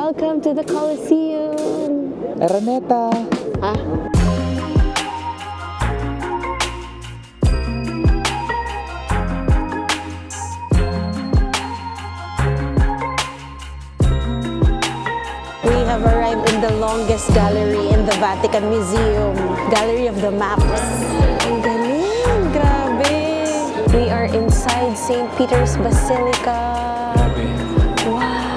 Welcome to the Colosseum! Araneta! Ha? We have arrived in the longest gallery in the Vatican Museum. Gallery of the Maps. Ang galing! Grabe! We are inside St. Peter's Basilica. Wow!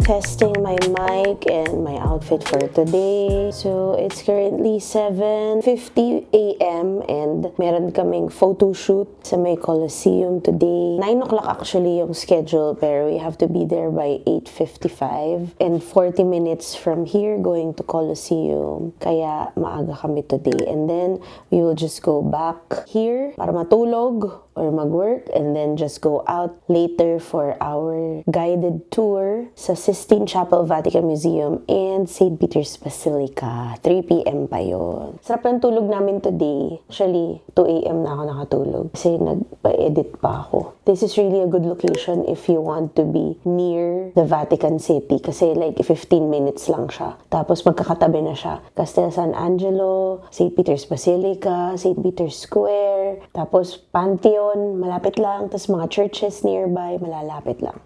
Testing my mic and my outfit for today. So, it's currently 7:50 a.m. and meron kaming photo shoot sa may Colosseum today. 9 o'clock actually yung schedule, pero we have to be there by 8:55 and 40 minutes from here going to Colosseum. Kaya maaga kami today. And then, we will just go back here para matulog or mag-work and then just go out later for our guided tour sa Sistine Chapel, Vatican Museum and St. Peter's Basilica. 3 p.m. pa yun. Sarap ng tulog namin today. Actually, 2 a.m. na ako nakatulog kasi nagpa-edit pa ako. This is really a good location if you want to be near the Vatican City kasi like 15 minutes lang siya. Tapos magkakatabi na siya. Castel San Angelo, St. Peter's Basilica, St. Peter's Square, tapos Pantheon, malapit lang. Tapos mga churches nearby, malalapit lang.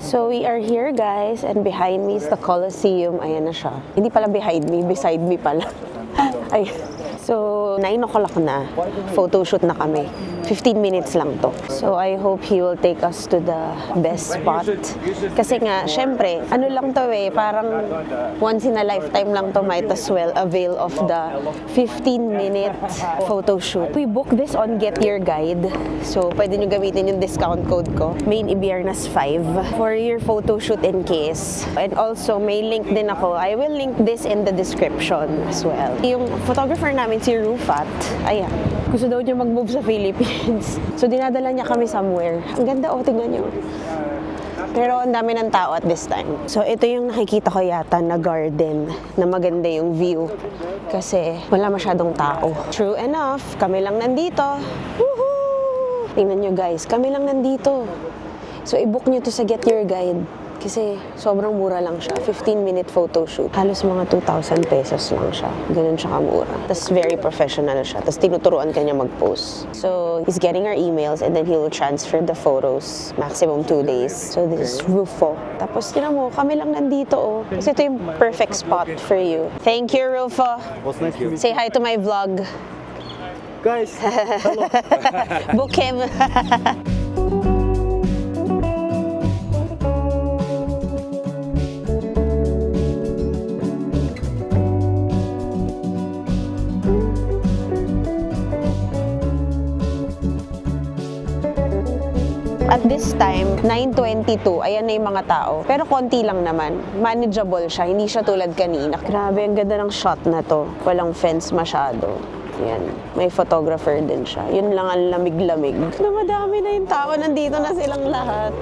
So we are here guys and behind me is the Colosseum. Ayan na siya. Hindi pala behind me, beside me pala. Ay. So 9 o'clock na. Photo shoot na kami. 15 minutes lang to. So I hope he will take us to the best spot. Kasi nga, syempre, ano lang to eh, parang once in a lifetime lang to, might as well avail of the 15-minute photo shoot. We booked this on Get Your Guide. So pwede nyo gamitin yung discount code ko. Main Ibiernas 5 for your photo shoot in case. And also, may link din ako. I will link this in the description as well. Yung photographer namin, si Rufat, ayan. Gusto daw niya mag-move sa Philippines. So, dinadala niya kami somewhere. Ang ganda, oh, tingnan niyo. Pero ang dami ng tao at this time. So, ito yung nakikita ko yata na garden na maganda yung view. Kasi wala masyadong tao. True enough, kami lang nandito. Woohoo! Tingnan niyo guys, kami lang nandito. So, i-book niyo to sa Get Your Guide. Kasi sobrang mura lang siya. 15-minute photo shoot. Halos mga 2,000 pesos lang siya. Ganun siya kamura. Tapos very professional siya. Tapos tinuturuan ka niya mag-post. So, he's getting our emails and then he will transfer the photos. Maximum 2 days. So, this is Rufo. Tapos, tinan mo, kami lang nandito, oh. Kasi ito yung perfect spot for you. Thank you, Rufo. Thank you. Say hi to my vlog. Guys, hello. Book him. At this time, 9:22, ayan na yung mga tao. Pero konti lang naman. Manageable siya, hindi siya tulad kanina. Grabe, ang ganda ng shot na to. Walang fence masyado. Yan. May photographer din siya. Yun lang ang lamig-lamig. Madami na yung tao. Nandito na silang lahat.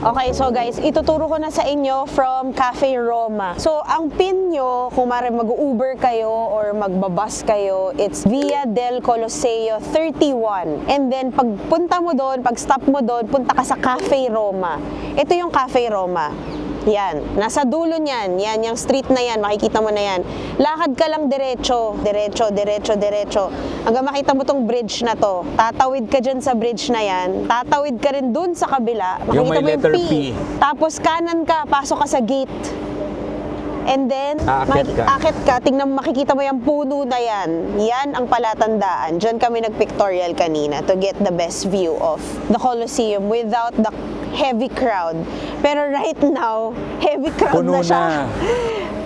Okay, so guys, ituturo ko na sa inyo from Cafe Roma. So, ang pin nyo, kung mag-Uber kayo or magbabus kayo, it's Via del Colosseo 31. And then, pag punta mo doon, pag stop mo doon, punta ka sa Cafe Roma. Ito yung Cafe Roma. Yan. Nasa dulo niyan. Yan, yung street na yan. Makikita mo na yan. Lakad ka lang diretso. Diretso, diretso, diretso. Hanggang makita mo tong bridge na to. Tatawid ka dyan sa bridge na yan. Tatawid ka rin dun sa kabila. Makikita Yung may mo yung letter P. P. Tapos kanan ka, pasok ka sa gate. And then, Aakyat ka. akit ka, tingnan mo, makikita mo yung puno na yan. Yan ang palatandaan. Diyan kami nag-pictorial kanina to get the best view of the Colosseum without the heavy crowd. Pero right now, heavy crowd Puno na siya. na.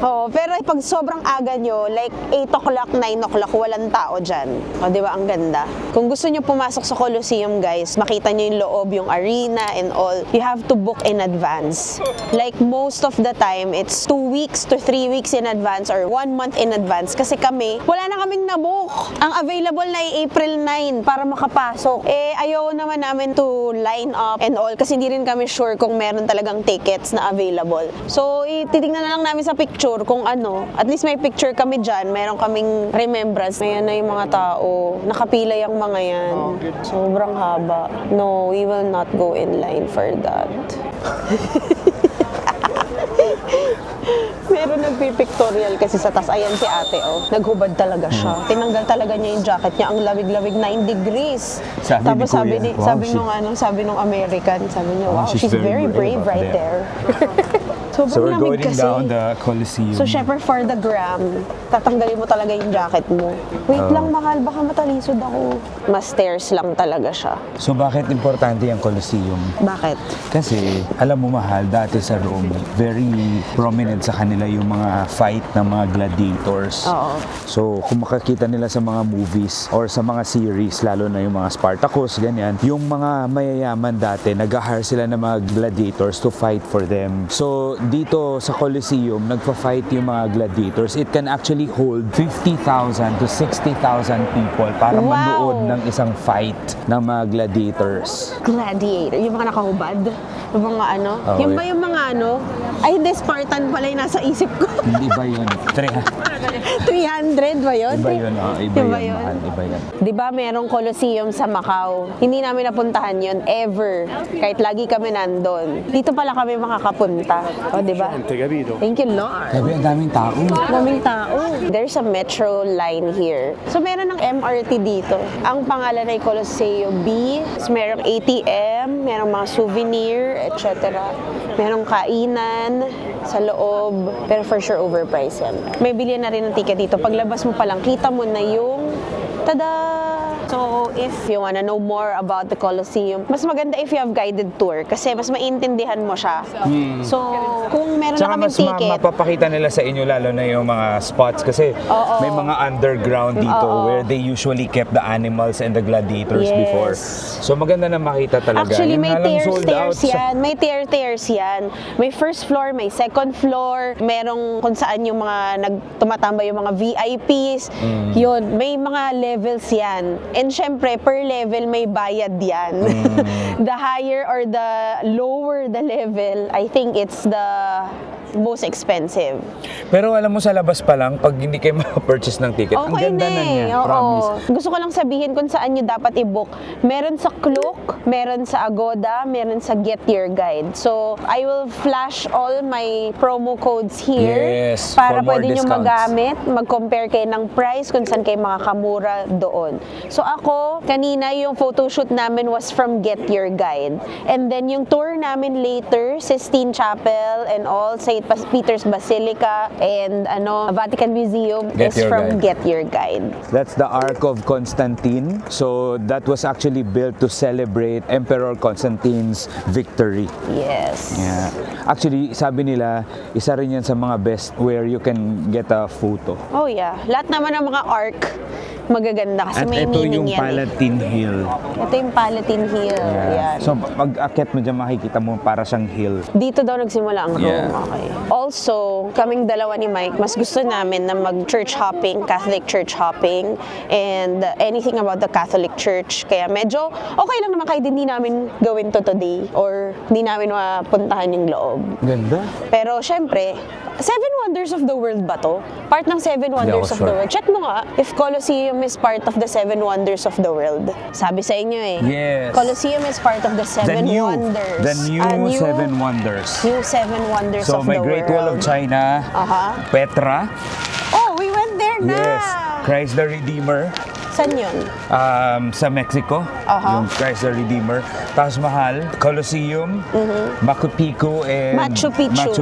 Oo, pero pag sobrang aga nyo, like 8 o'clock, 9 o'clock, walang tao dyan. O, di ba? Ang ganda. Kung gusto nyo pumasok sa Colosseum, guys, makita nyo yung loob, yung arena and all, you have to book in advance. Like most of the time, it's 2 weeks to 3 weeks in advance or 1 month in advance. Kasi kami, wala na kaming nabook. Ang available na ay April 9 para makapasok. Eh, ayaw naman namin to line up and all kasi hindi rin kami sure kung meron talagang tickets na available. So, titignan na lang namin sa picture kung ano. At least may picture kami dyan. Meron kaming remembrance. Ayan na yung mga tao. Nakapila yung mga yan. Sobrang haba. No, we will not go in line for that. Meron nagpipictorial kasi sa tas. Ayan si ate, oh. Naghubad talaga siya. Tinanggal talaga niya yung jacket niya. Ang lamig-lamig, 9 degrees. Sabi ni Kuya, wow, sabi nung American, sabi niya, wow, she's very brave right there. So we're Sobrang lamig going kasi. down the Colosseum. So, syempre, for the gram, tatanggalin mo talaga yung jacket mo. Wait lang, mahal, baka matalisod ako. Mas stairs lang talaga siya. So bakit importante yung Colosseum? Bakit? Kasi alam mo mahal, dati sa Rome, very prominent sa kanila yung mga fight ng mga gladiators. Oo. So kung makakita nila sa mga movies or sa mga series, lalo na yung mga Spartacus, ganyan, yung mga mayayaman dati, nag-hire sila ng mga gladiators to fight for them. So dito sa Colosseum, nagpa-fight yung mga gladiators. It can actually hold 50,000 to 60,000 people para Wow. manood ng isang fight ng mga gladiators. Gladiator. Yung mga nakahubad. Yung mga ano. Oo, Yung eh. ba yung mga ano? Ay, hindi, Spartan pala yung nasa isip ko. Hindi ba yun? 300 ba yun? Iba yun, iba yun, mahal, iba yun. Di ba merong Colosseum sa Macau? Hindi namin napuntahan yun ever. Kahit lagi kami nandun. Dito pala kami makakapunta. O, di ba? Thank you, Lord. Sabi, ang daming tao. Daming tao. There's a metro line here. So, meron ng MRT dito. Ang pangalan ay Colosseo B. So, merong ATM, merong mga souvenir, etc. Merong kainan sa loob. Pero for sure, overpriced yan. May bilhin na rin ng ticket dito. Paglabas mo pa lang, kita mo na yung tada! So, if you wanna know more about the Colosseum, mas maganda if you have guided tour kasi mas maintindihan mo siya. So, kung meron Tsaka na kaming mas ticket, mapapakita nila sa inyo lalo na yung mga spots kasi Oo. may mga underground dito Oo. where they usually kept the animals and the gladiators Yes. before. So maganda na makita talaga. actually, Yun may nga lang, sold out tiers yan. May tiers yan. May first floor, may second floor. Merong kung saan yung mga tumatambay yung mga VIPs. Yun, may mga levels yan. And syempre, per level may bayad yan. The higher or the lower the level, I think it's the most expensive. Pero alam mo sa labas pa lang, pag hindi kayo maka-purchase ng ticket, ang Okay ganda na niya. oo. Promise. Gusto ko lang sabihin kung saan nyo dapat i-book. Meron sa Klook, meron sa Agoda, meron sa Get Your Guide. So, I will flash all my promo codes here Yes, para for more pwede nyo discounts. magamit, mag-compare kayo ng price kung saan kayo makakamura doon. So, ako, kanina yung photoshoot namin was from Get Your Guide. And then yung tour namin later, Sistine Chapel and all, St. Peter's Basilica and Vatican Museum Get is Your from Guide. Get Your Guide. That's the Ark of Constantine. So that was actually built to celebrate Emperor Constantine's victory. Yes. Yeah. Actually, sabi nila, isa rin yan sa mga best where you can get a photo. Oh yeah. Lahat naman ng mga arc magaganda kasi At may ito meaning yung yan. Palatine Hill. Ito yung Palatine Hill. Yan. So pag akyat mo dyan, makikita mo para siyang hill. Dito daw nagsimula ang Rome. Yeah. Okay. Also, kaming dalawa ni Mike, mas gusto namin na mag-church hopping, Catholic church hopping, and anything about the Catholic Church. Kaya medyo okay lang naman kahit hindi namin gawin to today or hindi namin mapuntahan yung loob. Ganda. Pero syempre, Seven Wonders of the World ba to? Part ng Seven Wonders ako of the sure. World. Check mo nga if Colosseum is part of the Seven Wonders of the World. Sabi sa inyo eh. Yes. Colosseum is part of the Seven Wonders. The new Seven Wonders. New Seven Wonders So of the may Great Wall of World. China, Petra, Oh, we went there na! yes, Christ the Redeemer, Saan yun? sa Mexico, yung Christ the Redeemer, Taj Mahal, Colosseum, Machu Picchu, and Machu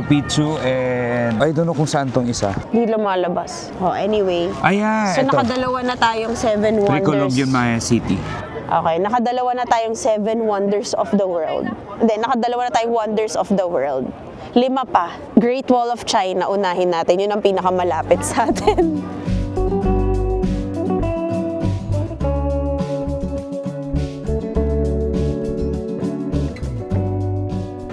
Picchu. and I don't know kung saan tong isa. Hindi lumalabas. Oh, anyway. Ayan, So ito. nakadalawa na tayong Seven Wonders. Pre-Columbian Maya City. Okay, nakadalawa na tayong Seven Wonders of the World. Then, nakadalawa na tayong Wonders of the World. 5 pa. Great Wall of China, unahin natin. Yun ang pinakamalapit sa atin.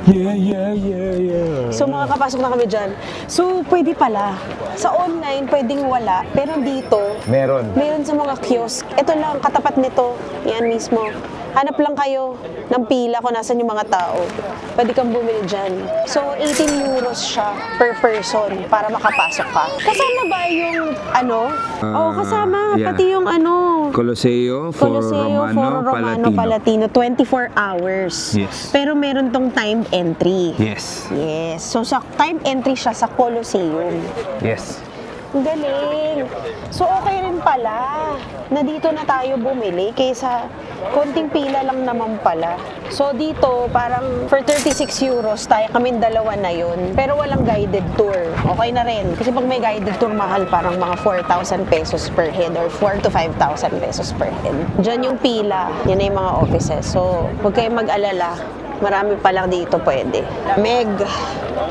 Yeah. So makakapasok na kami dyan. So pwede pala. Sa online, pwedeng wala. Pero dito, meron sa mga kiosk. Ito lang, katapat nito. Yan mismo. Hanap lang kayo ng pila kung nasan yung mga tao. Pwede kang bumili dyan. So 18 euros siya per person para makapasok ka. Kasama ba yung ano? Kasama. yeah. Pati yung ano. Colosseo, Foro Romano, Palatino. 24 hours. Yes. Pero meron tong timed entry. Yes. Yes. So, sa time entry siya sa Colosseum. Yes. Ang galing. So, okay rin pala na dito na tayo bumili kaysa konting pila lang naman pala. So, dito parang for 36 euros tayo kaming dalawa na yun. Pero walang guided tour. Okay na rin. Kasi pag may guided tour, mahal parang mga 4,000 pesos per head or 4 to 5,000 pesos per head. Diyan yung pila. Yan na yung mga offices. So, huwag kayong mag-alala. Marami pa lang dito pwede. Meg,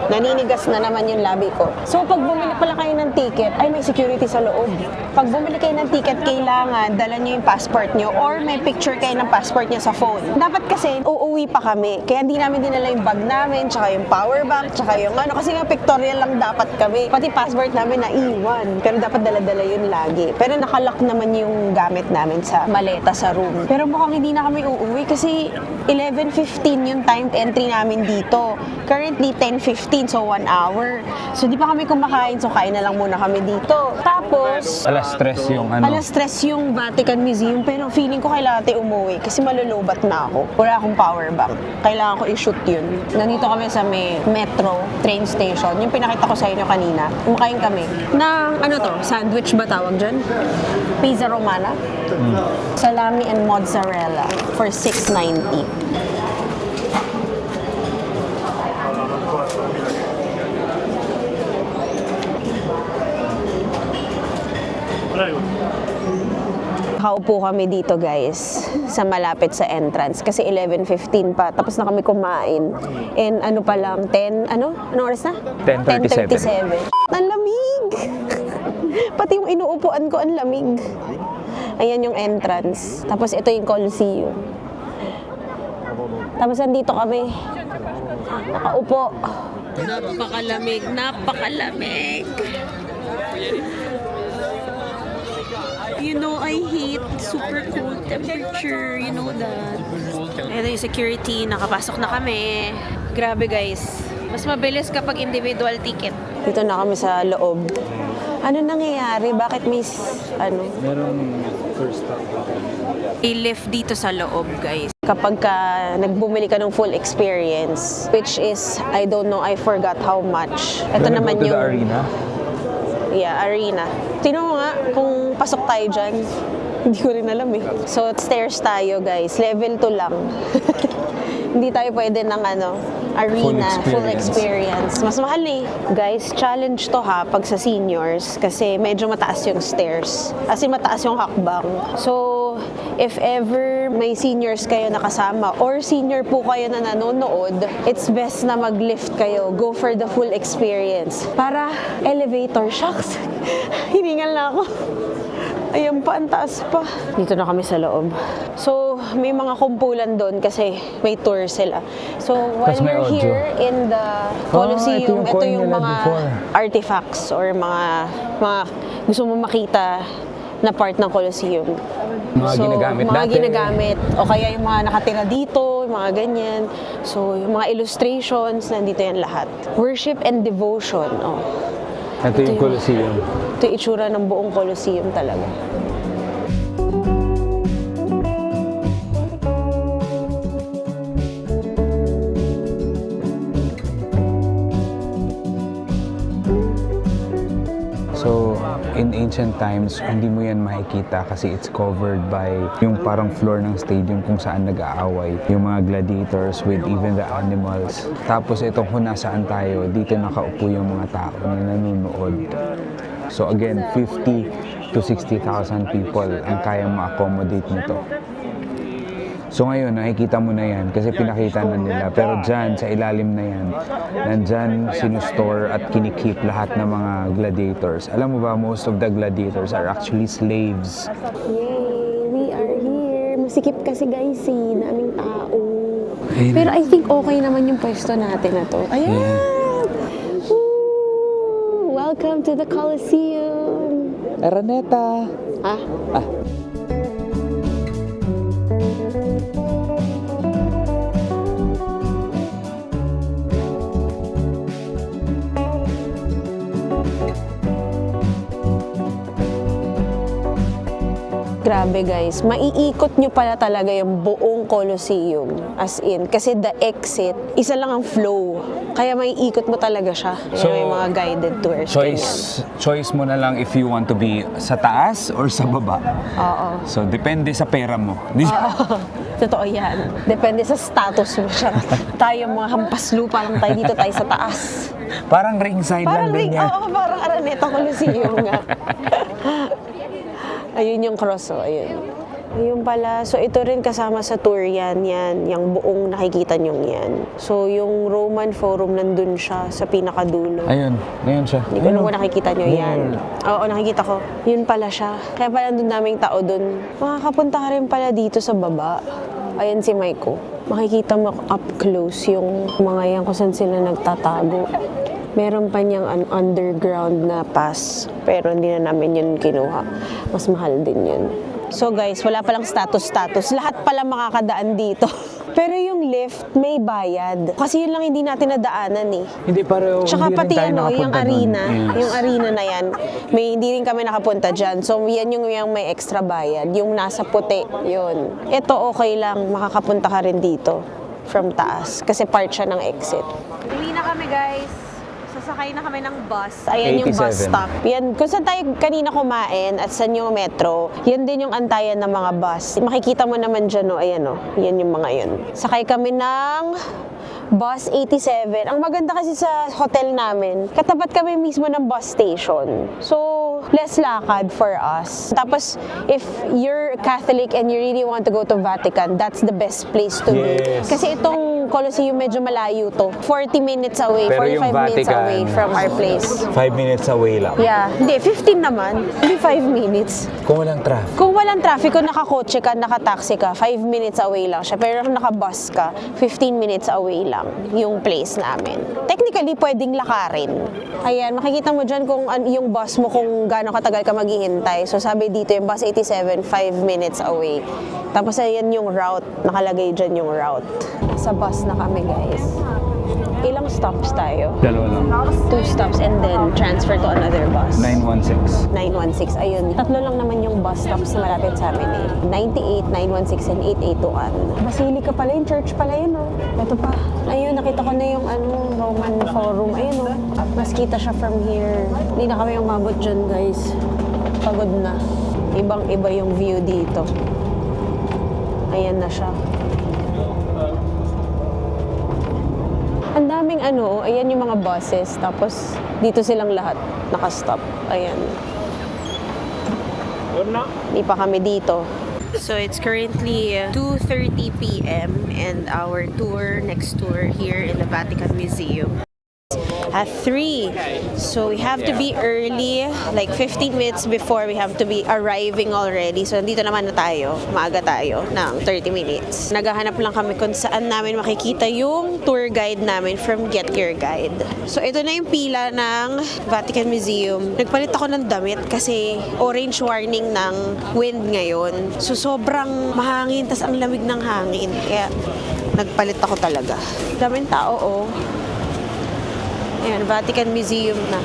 naninigas na naman yung labi ko. So, pag bumili pala kayo ng ticket, ay may security sa loob. Pag bumili kayo ng ticket, kailangan dala nyo yung passport nyo or may picture kayo ng passport nyo sa phone. Dapat kasi, uuwi pa kami. Kaya hindi namin dinala yung bag namin, tsaka yung power bank, tsaka yung ano. Kasi nga pictorial lang dapat kami. Pati passport namin na iwan. Pero dapat dala-dala yun lagi. Pero nakalock naman yung gamit namin sa maleta sa room. Pero mukhang hindi na kami uuwi kasi 11:15 yung timed entry namin dito. Currently, 10:15, so 1 hour. So, di pa kami kumakain, so kain na lang muna kami dito. Tapos, Alas stress yung ano. alas stress yung Vatican Museum, pero feeling ko kailangan tayo umuwi kasi malulubat na ako. Wala akong power bank. Kailangan ko i-shoot yun. Nandito kami sa may metro, train station. Yung pinakita ko sa inyo kanina. Kumakain kami. Na, ano to? Sandwich ba tawag dyan? Pizza Romana? Salami and mozzarella for 6.90. Nakaupo kami dito guys sa malapit sa entrance kasi 11:15 pa tapos na kami kumain and ano pa lang 10 anong oras na? 10:37. Ang lamig. Pati yung inuupuan ko ang lamig. Ayan yung entrance. Tapos ito yung Colosseum. Tapos nandito kami. Nakaupo. Napakalamig, napakalamig. You know, I hate super cold temperature. You know that. Ito yung security. Nakapasok na kami. Grabe guys. Mas mabilis kapag individual ticket. Dito na kami sa loob. Ano nangyayari? Bakit may Merong first stop. i-lift dito sa loob, guys. Kapag ka nagbumili ka ng full experience, which is, I don't know, I forgot how much. Ito naman go to yung... the arena? Yeah, arena. Tingnan mo nga kung pasok tayo dyan. Hindi ko rin alam eh. So, stairs tayo, guys. Level 2 lang. Hindi tayo pwede ng arena, full experience. Mas mahal eh. Guys, challenge to ha, pag sa seniors, kasi medyo mataas yung stairs. As in, mataas yung hakbang. So, if ever may seniors kayo nakasama or senior po kayo na nanonood, it's best na mag-lift kayo. Go for the full experience. Para elevator shocks. Hiningal na ako. Ayan pa, ang taas pa. Dito na kami sa loob. So, may mga kumpulan doon kasi may tour sila. So, while may we're audio. here in the Colosseum, ito coin yung nila mga before. artifacts or mga gusto mo makita na part ng Colosseum. Mga ginagamit mga dati. ginagamit. O kaya yung mga nakatira dito, yung mga ganyan. So, yung mga illustrations, nandito yan lahat. Worship and devotion. Oh. Ito yung Colosseum. Ito yung itsura ng buong Colosseum talaga. So, in ancient times, hindi mo yan makikita kasi it's covered by yung parang floor ng stadium kung saan nag-aaway. Yung mga gladiators with even the animals. Tapos itong kung nasaan tayo, dito nakaupo yung mga tao na nanonood. So again, 50 to 60,000 people ang kayang ma-accommodate nito. So ngayon, nakikita mo na yan kasi pinakita na nila. Pero dyan, sa ilalim na yan, nandyan sinustore at kinikip lahat ng mga gladiators. Alam mo ba, most of the gladiators are actually slaves. Yay! We are here. Masikip kasi guys daming tao. Pero I think okay naman yung pwesto natin na to. Ayan! Woo! Welcome to the Coliseum! Araneta! Ha? Grabe guys, maiikot nyo pala talaga yung buong Colosseum. As in, kasi the exit, isa lang ang flow. Kaya maiikot mo talaga siya. So, may mga guided tours. choice mo na lang if you want to be sa taas or sa baba. Oo. So, depende sa pera mo. Totoo yan. Depende sa status mo siya. Tayo mga hampas lupa lang tayo dito, tayo sa taas. Parang ringside lang din yan. Oo, parang Araneta Coliseum nga. Ayun yung cross, ayun. Ayun pala. So, ito rin kasama sa tour yan. Yung buong nakikita nyo yan. So, yung Roman Forum nandun siya sa pinakadulo. Ayun siya. Hindi ko naman nakikita nyo yan. Oo, nakikita ko. Yun pala siya. Kaya pala nandun daming tao dun. Makakapunta ka rin pala dito sa baba. Ayan si Maiko. Makikita mo up close yung mga yan kung saan sila nagtatago. Meron pa niyang underground na pass, pero hindi na namin yun kinuha. Mas mahal din yun. So guys, wala palang status-status. Lahat pala makakadaan dito. Pero yung lift, may bayad. Kasi yun lang hindi natin nadaanan eh. Hindi pareho. Tsaka Hindi pati rin tayo yung nakapunta arena, dun. Yes. yung arena na yan, hindi rin kami nakapunta dyan. So yan yung may extra bayad. Yung nasa puti, yun. Ito okay lang, makakapunta ka rin dito from taas. Kasi part siya ng exit. Uwi na kami guys. Sasakay na kami ng bus. Ayan yung bus 87. stop. Yan, kung saan tayo kanina kumain at saan yung metro, yan din yung antayan ng mga bus. Makikita mo naman dyan, no? Ayan, no? Yan yung mga yun. Sakay kami ng bus 87. Ang maganda kasi sa hotel namin, katapat kami mismo ng bus station. So, less lakad for us. Tapos, if you're Catholic and you really want to go to Vatican, that's the best place to be. Yes. Kasi itong Colosseum medyo malayo to. 40 minutes away, Pero yung 45 minutes Vatican, away from our place. 5 minutes away lang. Yeah. Hindi, 15 naman. Hindi 5 minutes. Kung walang traffic. Kung walang traffic, kung nakakotse ka, nakataxi ka, 5 minutes away lang siya. Pero kung nakabus ka, 15 minutes away lang yung place namin. Technically, pwedeng lakarin. Ayan, makikita mo dyan kung yung bus mo, kung gaano katagal ka maghihintay. So sabi dito, yung bus 87, 5 minutes away. Tapos ayan yung route, nakalagay dyan yung route. Sa bus na kami, guys. Ilang stops tayo? 2 lang. 2 stops and then transfer to another bus. 916. 916, ayun. 3 lang naman yung bus stops na malapit sa amin eh. 98, 916, and 8821. Basilica pala yung church pala yun, oh. Ito pa. Ayun, nakita ko na yung Roman Forum. Ayun, oh. Mas kita siya from here. Hindi na kami umabot dyan, guys. Pagod na. Ibang-iba yung view dito. Ayan na siya. Ang daming ayan yung mga buses, tapos dito silang lahat nakastop. Ayan. Hindi pa kami dito. So it's currently 2:30 p.m. and our next tour here in the Vatican Museum at 3. So we have to be early, like 15 minutes before we have to be arriving already. So nandito naman na tayo, maaga tayo ng 30 minutes. Naghahanap lang kami kung saan namin makikita yung tour guide namin from Get Your Guide. So ito na yung pila ng Vatican Museum. Nagpalit ako ng damit kasi orange warning ng wind ngayon. So sobrang mahangin, tas ang lamig ng hangin. Kaya nagpalit ako talaga. Daming tao, oh. Ayan, Vatican Museum na.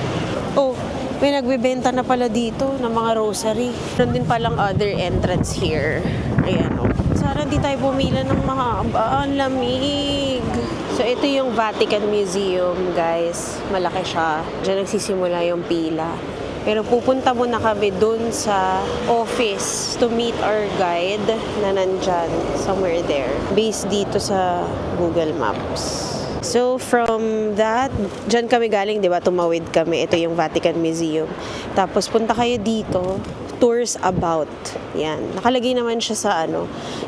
Oh, may nagbebenta na pala dito ng mga rosary. Meron din palang other entrance here. Ayan, oh. Sana di tayo bumila ng mahaba. Ang lamig. So, ito yung Vatican Museum, guys. Malaki siya. Diyan nagsisimula yung pila. Pero pupunta muna kami dun sa office to meet our guide na nandyan, somewhere there. Based dito sa Google Maps. So, from that, dyan kami galing, di ba? Tumawid kami. Ito yung Vatican Museum. Tapos, punta kayo dito tours about. Yan. Nakalagay naman siya sa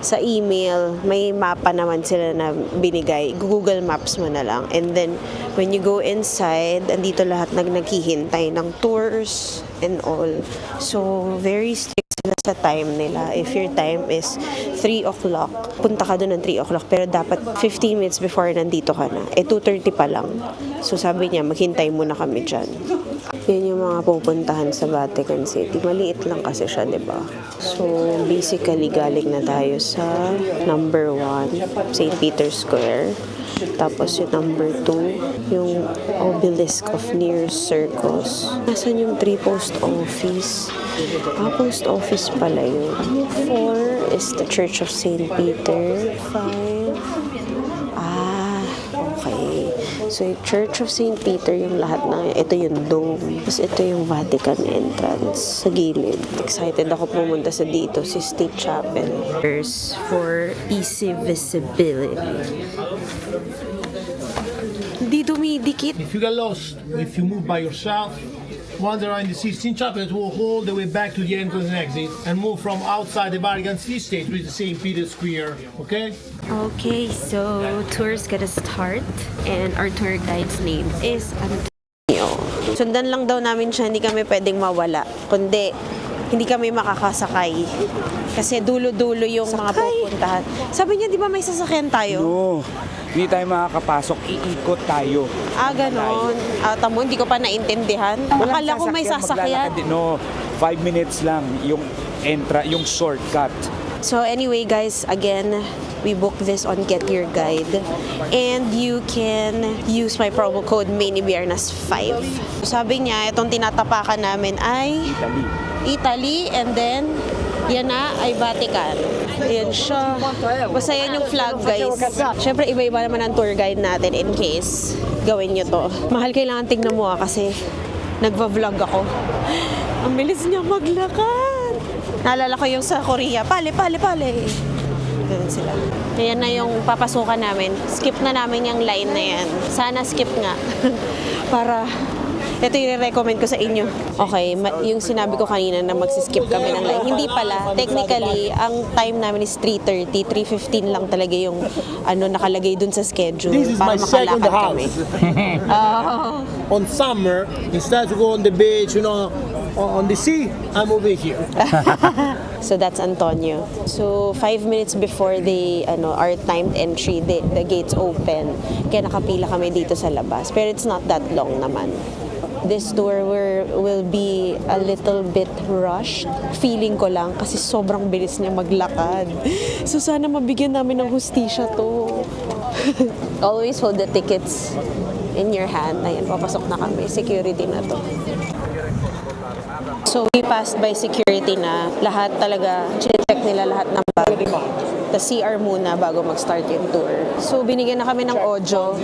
sa email. May mapa naman sila na binigay. Google Maps mo na lang. And then, when you go inside, andito lahat naghihintay ng tours and all. So, very strict sila sa time nila. If your time is 3 o'clock, punta ka doon ng 3 o'clock. Pero dapat 15 minutes before nandito ka na. 2:30 pa lang. So, sabi niya, maghintay muna kami dyan. Yan yung mga pupuntahan sa Vatican City. Maliit lang kasi siya, di ba? So, basically, galing na tayo sa number 1, St. Peter's Square. Tapos yung number 2, yung Obelisk of Near Circus. Nasaan yung 3 post office? Post office pala yun. 4 is the Church of St. Peter. 5, okay. So, yung Church of St. Peter, yung lahat na, ito yung dome. Tapos ito yung Vatican entrance sa gilid. Excited ako pumunta sa dito, si State Chapel. There's for easy visibility. Hindi dumidikit. If you get lost, if you move by yourself, wander around the Sistine Chapel, walk all the way back to the entrance and exit, and move from outside the Vatican City stage with the St. Peter's Square, okay? Okay, so tour's gonna start and our tour guide's name is Antonio. Sundan lang daw namin siya, hindi kami pwedeng mawala. Kundi, hindi kami makakasakay. Kasi dulo-dulo yung mga pupuntahan. Sabi niya, di ba may sasakyan tayo? No, hindi tayo makakapasok. Iikot tayo. Ganon. Tamo, hindi ko pa naintindihan. Akala ko may sasakyan. No, 5 minutes lang yung yung shortcut. So anyway guys, again, we booked this on Get Your Guide. And you can use my promo code MANYBIERNAS5. Sabi niya, itong tinatapakan namin ay Italy, and then yan na ay Vatican. Ayan siya. Basta yan yung flag, guys. Siyempre, iba-iba naman ang tour guide natin in case gawin nyo to. Mahal, kailangan tignan mo kasi nagva-vlog ako. Ang bilis niya maglakad. Naalala ko yung sa Korea. Pale. Ganun sila. Ayan na yung papasukan namin. Skip na namin yung line na yan. Sana skip nga. Para ito yung recommend ko sa inyo. Okay, yung sinabi ko kanina na magsiskip kami ng line. Hindi pala. Technically, ang time namin is 3:30. 3:15 lang talaga yung nakalagay dun sa schedule. This is para my second makalakad kami. house. On summer, instead to go on the beach, on the sea, I'm over here. So that's Antonio. So 5 minutes before our timed entry, the gates open. Kaya nakapila kami dito sa labas. Pero it's not that long naman. This tour will be a little bit rushed. Feeling ko lang kasi sobrang bilis niya maglakad. So sana mabigyan namin ng hustisya to. Always hold the tickets in your hand. Ayan, papasok na kami. Security na to. So we passed by security na. Lahat talaga, check nila lahat ng bag. The CR muna bago mag-start yung tour. So binigyan na kami ng audio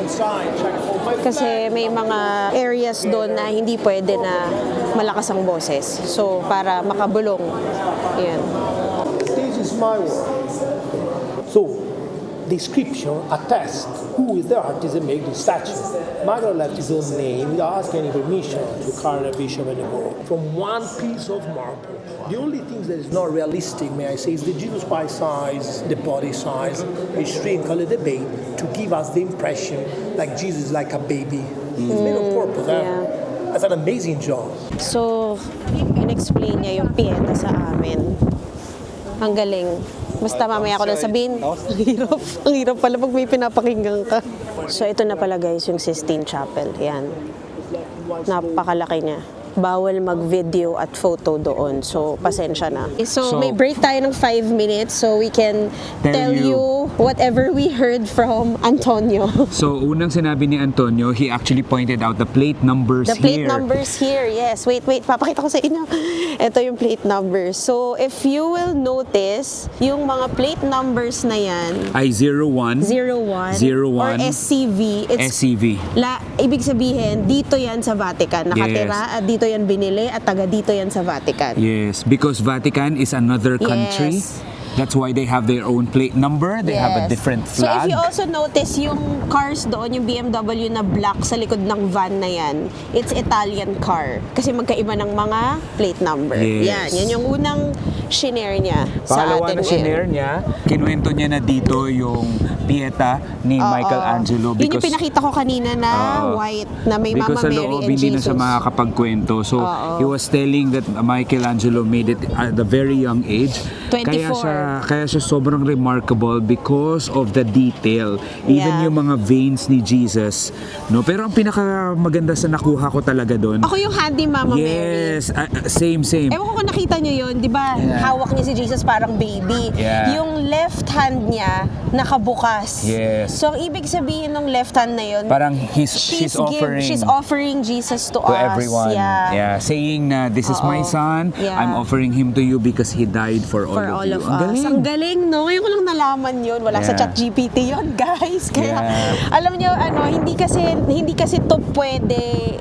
kasi may mga areas doon na hindi pwede na malakas ang boses. So para makabulong. Yan. This is my work. So, description attests who is the artist that made the statue. Michael left his own name without asking any permission to Cardinal Bishop anymore. From one piece of marble. The only thing that is not realistic, may I say, is the Jesus Christ size, the body size, which shrink a little bit to give us the impression like Jesus is like a baby. It's made on purpose. Yeah. That's an amazing job. So, in-explain niya yung pieta sa amin. Ang galing. Basta mamaya ako lang sabihin, ang hirap. Ang hirap pala pag may pinapakinggan ka. So, ito na pala guys, yung Sistine Chapel. Yan. Napakalaki niya. Bawal mag-video at photo doon. So, pasensya na. So, may break tayo ng 5 minutes so we can tell you whatever we heard from Antonio. So, unang sinabi ni Antonio, he actually pointed out the plate numbers The plate numbers here, yes. Wait. Papakita ko sa inyo. Ito yung plate numbers. So, if you will notice, yung mga plate numbers na yan, ay 01, 01, 01, or SCV, SCV. Ibig sabihin, dito yan sa Vatican. Nakatira, at dito yan binili, at taga dito yan sa Vatican. Yes, because Vatican is another country. Yes. That's why they have their own plate number. They have a Yes. different So if flag. you also notice yung cars doon, yung BMW na black sa likod ng van na yan, it's Italian car. Kasi magkaiba ng mga plate number. Yes. Yan yung unang shinare niya sa Pangalawa atin na shinare niya, kinuwento niya na dito yung Pieta ni Michelangelo Yun yung because pinakita ko kanina na Oo. white na may because Mama sa Mary loob and hindi na Jesus. siya makakapagkwento. So Oo. he was telling that Michelangelo made it at a very young age. 24. Kaya siya sobrang remarkable because of the detail. Even Yeah. yung mga veins ni Jesus. No, pero ang pinaka maganda sa nakuha ko talaga doon. Ako yung handy Mama Mary. Yes, same. Ewan ko kung nakita nyo yun, di ba? Yeah. Hawak niya si Jesus parang baby. Yeah. Yung left hand niya, nakabukas. Yes. So, ang ibig sabihin ng left hand na yun, Parang she's offering Jesus to to us. everyone. Yeah. Saying na this is my Oo. son, Yeah. I'm offering him to you because he died for all For of all you. of Ang us. galing. Ang galing, no? Ngayon ko lang nalaman yun. Wala sa Yeah. ChatGPT yun, guys. Kaya, Yeah. alam nyo, hindi kasi to pwede,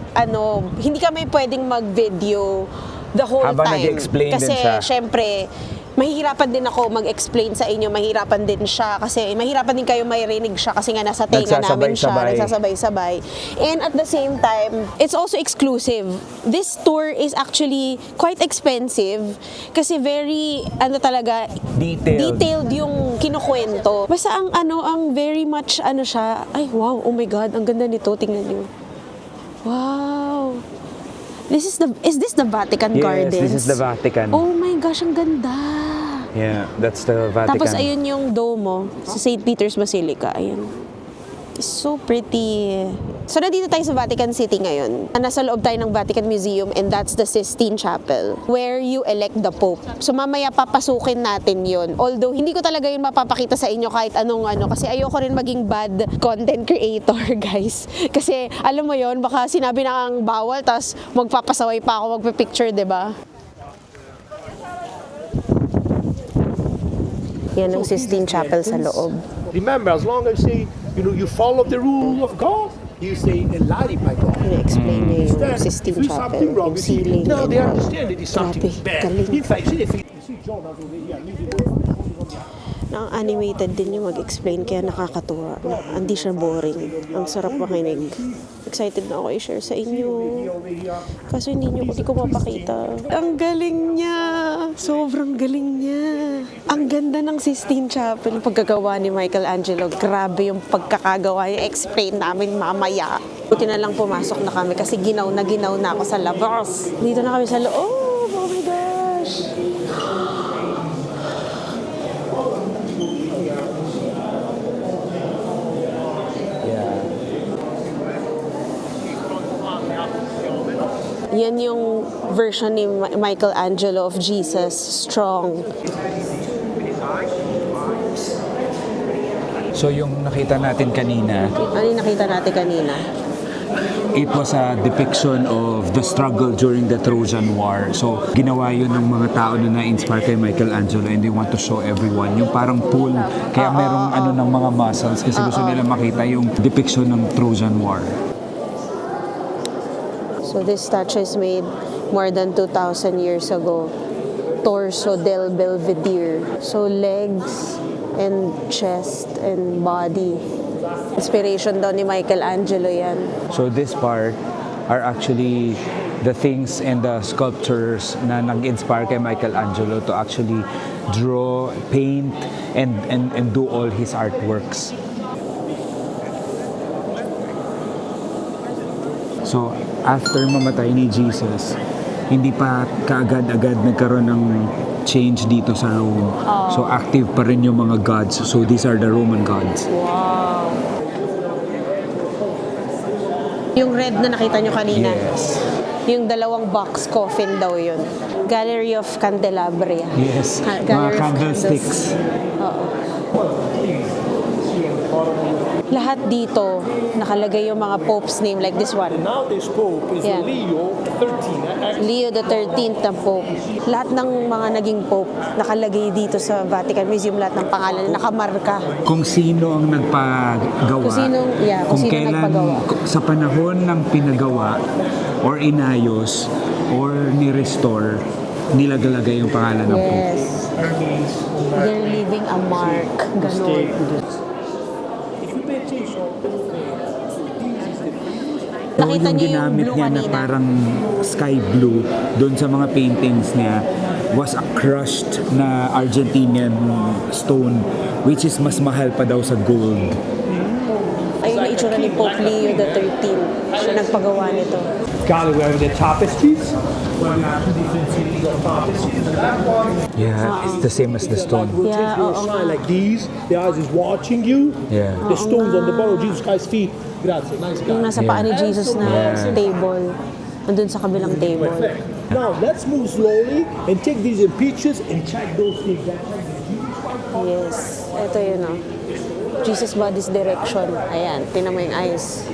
hindi kami pwedeng mag-video the whole Habang time. nag-explain din Kasi, siya. syempre, mahihirapan din ako mag-explain sa inyo, mahirapan din siya kasi mahirapan din kayo marinig siya kasi nga nasa tenga namin siya, nagsasabay-sabay. And at the same time, it's also exclusive. This tour is actually quite expensive kasi very, detailed yung kinukwento. Basta ang very much, siya, ay wow, oh my God, ang ganda nito, tingnan niyo. Wow. Is this the Vatican Gardens? Yes, this is the Vatican. Oh my gosh, ang ganda. Yeah, that's the Vatican. Tapos ayun yung Domo sa St. Peter's Basilica. Ayan. It's so pretty. So nandito tayo sa Vatican City ngayon. Nasa loob tayo ng Vatican Museum and that's the Sistine Chapel where you elect the Pope. So mamaya papasukin natin yun. Although hindi ko talaga yun mapapakita sa inyo kahit anong kasi ayoko rin maging bad content creator, guys. Kasi alam mo yun, baka sinabi na ang bawal tas magpapasaway pa ako magpipicture, diba? Yan ang Sistine Chapel sa loob. Remember, as long as you follow the rule of God, you say elari by God. Ina-explain niya yung Instead, Sistine if there's Chapel, something wrong, yung ceiling. no, they understand that it's something Grabe, bad. galing. In fact, you see John over here, Animated din yung mag-explain kaya nakakatuwa. Hindi siya boring. Ang sarap makinig. Excited na ako i-share sa inyo. Kaso hindi ko mapakita. Ang galing niya! Sobrang galing niya. Ang ganda ng Sistine Chapel. Pagkagawa ni Michelangelo. Grabe yung pagkakagawa niya. Explain namin mamaya. Buti na lang pumasok na kami kasi ginaw na ako sa labas. Dito na kami sa loob. Oh my gosh! Yan yung version ni Michelangelo of Jesus, strong. So yung nakita natin kanina, Ano yung nakita natin kanina? it was a depiction of the struggle during the Trojan War. So, ginawa yun ng mga tao na na-inspire kay Michelangelo and they want to show everyone. Yung parang pool, kaya merong ng mga muscles kasi gusto nila makita yung depiction ng Trojan War. So this statue is made more than 2,000 years ago. Torso del Belvedere. So legs and chest and body. Inspiration daw ni Michelangelo yan. So this part are actually the things and the sculptures na nag-inspire kay Michelangelo to actually draw, paint, and do all his artworks. So, after mamatay ni Jesus, hindi pa kaagad-agad nagkaroon ng change dito sa Rome. So, active pa rin yung mga gods. So, these are the Roman gods. Wow! Yung red na nakita nyo kanina. Yes. Yung dalawang box coffin daw yun. Gallery of Candelabria. Yes. Gallery Mga of candlesticks. Oo. Lahat dito, nakalagay yung mga popes name like this one. Now this Pope is Yeah. Leo XIII. Leo the 13th na pope. Lahat ng mga naging pope, nakalagay dito sa Vatican Museum, lahat ng pangalan, nakamarka. Kung sino ang nagpagawa. Kung sino nagpagawa. Sa panahon ng pinagawa or inayos or ni-restore, nilagalagay yung pangalan ng Pope. Yes. They're a mark. Stay. Ganon. If you pay attention, this is the Nakita yung niyo yung ginamit blue niya na kanina? parang sky blue doon sa mga paintings niya was a crushed na Argentinian stone which is mas mahal pa daw sa gold. Ayun na itsura ni Pope Leo XIII. Siya nagpagawa nito. gallery we have the tapestries. Where we have two different series of tapestries. That one Yeah, it's the same as the stone. will Yeah, take your oo shine nga. like these. The eyes is watching you. Yeah. The stones on the bottom of Jesus Christ's feet. Grazie, nice guy. Yung nasa paa ni Jesus na Yeah. table. Nandun sa kabilang table. Perfect. Now let's move slowly and take these in pictures and check those things. Yes. Ito yun o. Jesus body's direction. Ayan. Tinan mo yung eyes.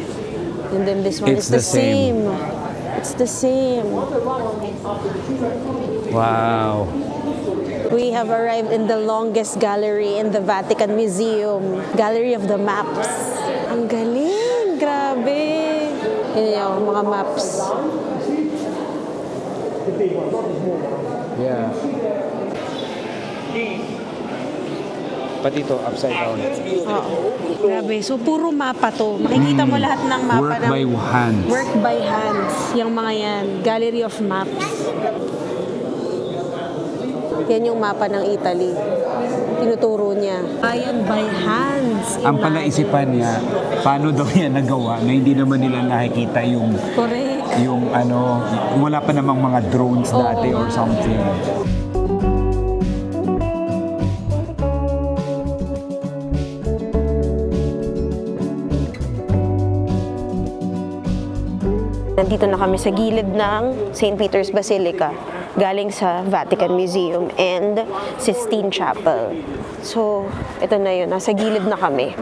And then this one It's is the the same. same. It's the same. Wow. We have arrived in the longest gallery in the Vatican Museum. Gallery of the Maps. Ang galing! Grabe! Yun yung mga maps. Yeah. Pati ito, upside down. Oo. Grabe. So, puro mapa to. Makikita mo lahat ng mapa Work ng... by hands. Work by hands. Yung mga yan. Gallery of Maps. Yan yung mapa ng Italy. Tinuturo niya. Bayan by hands. Ang palaisipan niya, paano daw niya nagawa na hindi naman nila nakikita yung Correct. wala pa namang mga drones dati or something. Nandito na kami sa gilid ng St. Peter's Basilica, galing sa Vatican Museum and Sistine Chapel. So, ito na yun. Nasa gilid na kami.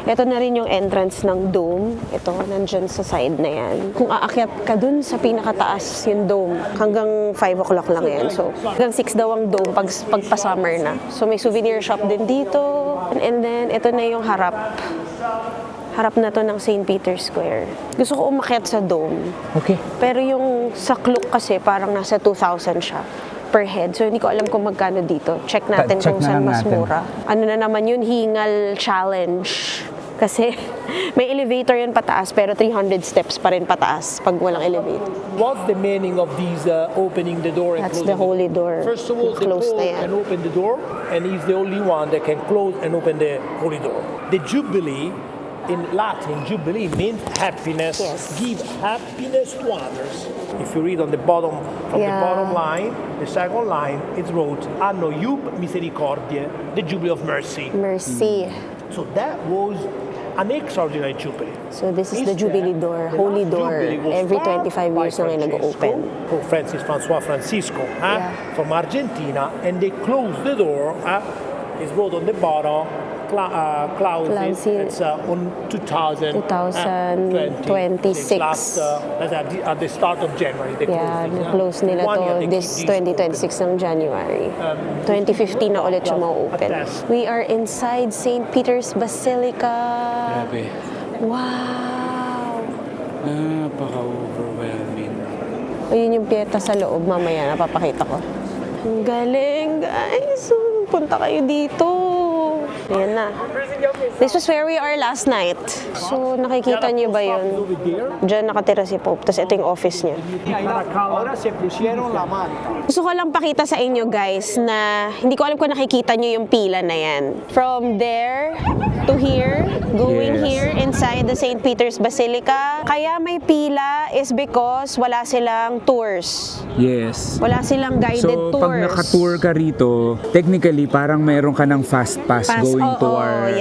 Ito na rin yung entrance ng dome. Ito, nandyan sa side na yan. Kung aakyat ka dun sa pinakataas yung dome, hanggang 5 o'clock lang yan. So, hanggang 6 daw ang dome pagpa-summer na. So, may souvenir shop din dito. And then, ito na yung harap. Harap na to ng St. Peter's Square. Gusto ko umakyat sa dome. Okay. Pero yung sa Klook kasi parang nasa 2,000 siya per head. So hindi ko alam kung magkano dito. Check natin Check kung na saan lang mas natin. mura. Ano na naman yun, hingal challenge. Kasi may elevator yun pataas pero 300 steps pa rin pataas pag walang elevator. What's the meaning of these opening the door and That's closing the holy door. First of all, the Close Pope na yan. can open the door, and he's the only one that can close and open the holy door. The Jubilee, in Latin, Jubilee means happiness. Yes. Give happiness to others. If you read on the bottom, from the Yeah. bottom line, the second line, it's wrote, Anno Iub Misericordiae, the Jubilee of Mercy. Mercy. So that was an extraordinary Jubilee. So this is the Instead, Jubilee door, the holy last door. Jubilee was Every started 25 by years na ngayon Francesco, nag-open. Pope Francis Francisco Yeah. from Argentina, and they closed the door. It's wrote on the bottom, Clausis. Clausis. It's on 2026. 2026. Last, at the start of January. They Yeah, closed it, na-close nila One year to they this keep these 2026 ng January. 2015 na ulit siya ma-open. Attest. We are inside St. Peter's Basilica. Grabe. Wow! Napaka-overwhelming. Ayun yung piyeta sa loob. Mamaya napapakita ko. Ang galing, guys. Punta kayo dito. Ayan na. This was where we are last night. So, nakikita niyo ba yun? Over there. Diyan nakatira si Pope. Tapos ito yung office niya. Ahora se pusieron la manta. Gusto ko lang pakita sa inyo guys na hindi ko alam kung nakikita nyo yung pila na yan. From there to here, going Yes. here inside the St. Peter's Basilica. Kaya may pila is because wala silang tours. Yes. Wala silang guided So, tours. pag naka-tour ka rito, technically, parang meron ka ng fast pass going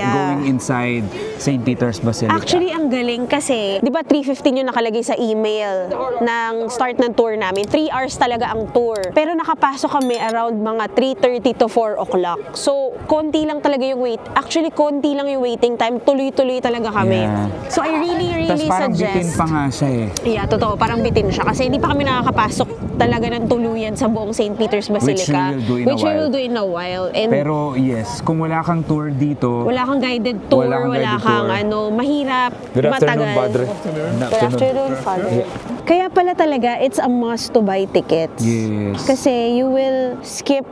going inside St. Peter's Basilica. Actually, ang galing kasi, di ba 3:15 yung nakalagay sa email ng start ng tour namin. 3 hours talaga ang tour. Pero nakapasok kami around mga 3:30 to 4 o'clock. So, konti lang talaga yung wait. Actually, konti lang yung waiting time. Tuloy-tuloy talaga kami. Yeah. So, I really Tas parang bitin suggest. pa nga siya eh. Yeah, totoo. Parang bitin siya. Kasi hindi pa kami nakakapasok talaga ng tuluyan sa buong St. Peter's Basilica. Which we will do in a while. do in a while. And Pero yes, kung wala kang tour dito, wala kang guided tour, Wala kang wala guided kang tour. mahirap, Good afternoon, matagal. Padre. Good afternoon, Father. Kaya pala talaga, it's a must to buy tickets. Yes. Kasi you will skip